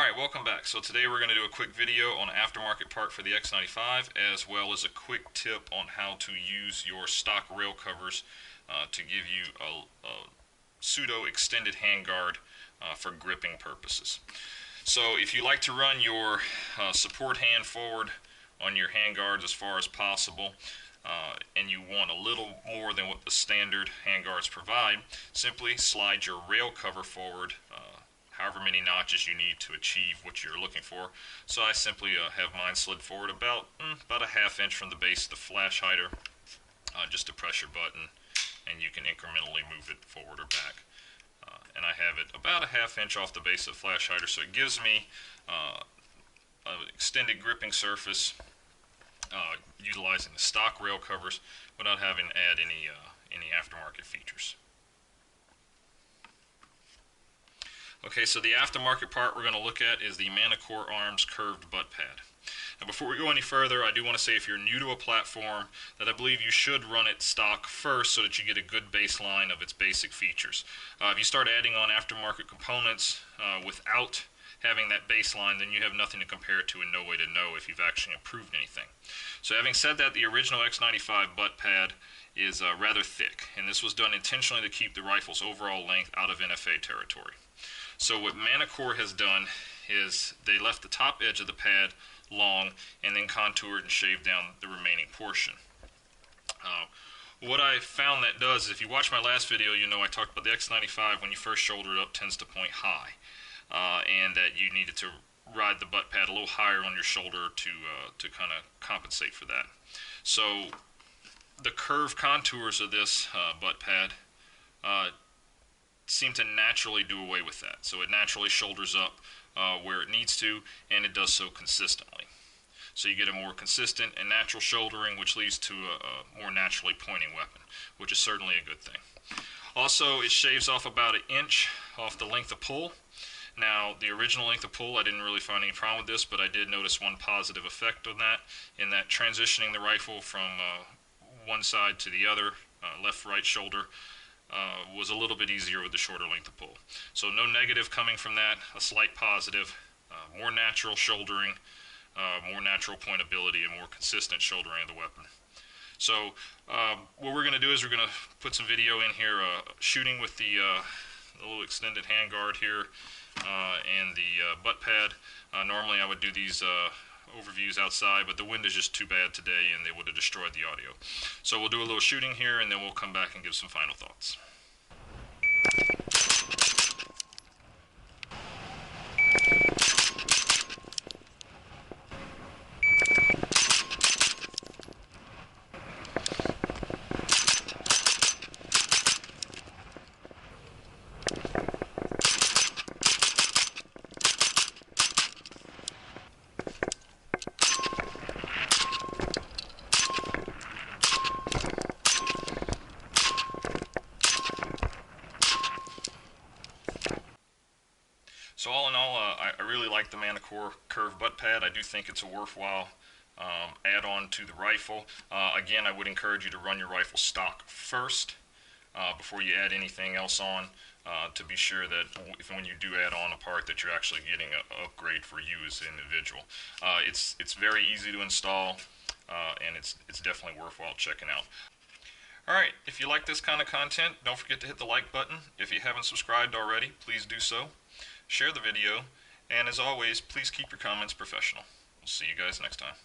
Alright, welcome back. So today we're going to do a quick video on an aftermarket part for the X95, as well as a quick tip on how to use your stock rail covers to give you a pseudo extended handguard for gripping purposes. So if you like to run your support hand forward on your handguards as far as possible, and you want a little more than what the standard handguards provide, simply slide your rail cover forward however many notches you need to achieve what you're looking for. So I simply have mine slid forward about a half inch from the base of the flash hider, just a pressure button, and you can incrementally move it forward or back. And I have it about a half inch off the base of the flash hider, so it gives me an extended gripping surface utilizing the stock rail covers without having to add any aftermarket features. Okay, so the aftermarket part we're going to look at is the Manticore Arms curved butt pad. Now before we go any further, I do want to say if you're new to a platform that I believe you should run it stock first so that you get a good baseline of its basic features. If you start adding on aftermarket components without having that baseline, then you have nothing to compare it to and no way to know if you've actually improved anything. So having said that, the original X95 butt pad is rather thick, and this was done intentionally to keep the rifle's overall length out of NFA territory. So what Manticore has done is they left the top edge of the pad long and then contoured and shaved down the remaining portion. What I found that does is, if you watch my last video, you know I talked about the X95 when you first shoulder it up tends to point high, and that you needed to ride the butt pad a little higher on your shoulder to kind of compensate for that. So the curved contours of this butt pad seem to naturally do away with that. So it naturally shoulders up where it needs to, and it does so consistently. So you get a more consistent and natural shouldering, which leads to a more naturally pointing weapon, which is certainly a good thing. Also, it shaves off about an inch off the length of pull. Now, the original length of pull, I didn't really find any problem with this, but I did notice one positive effect on that, in that transitioning the rifle from one side to the other, left-right shoulder, was a little bit easier with the shorter length of pull. So no negative coming from that, a slight positive, more natural shouldering, more natural pointability, and more consistent shouldering of the weapon. So what we're going to do is we're going to put some video in here shooting with the little extended handguard here and the butt pad. Normally I would do these overviews outside, but the wind is just too bad today and they would have destroyed the audio. So we'll do a little shooting here and then we'll come back and give some final thoughts. So all in all, I really like the Manticore curved butt pad. I do think it's a worthwhile add-on to the rifle. Again, I would encourage you to run your rifle stock first before you add anything else on, to be sure that when you do add on a part that you're actually getting an upgrade for you as an individual. It's very easy to install, and it's definitely worthwhile checking out. Alright, if you like this kind of content, don't forget to hit the like button. If you haven't subscribed already, please do so. Share the video, and as always, please keep your comments professional. We'll see you guys next time.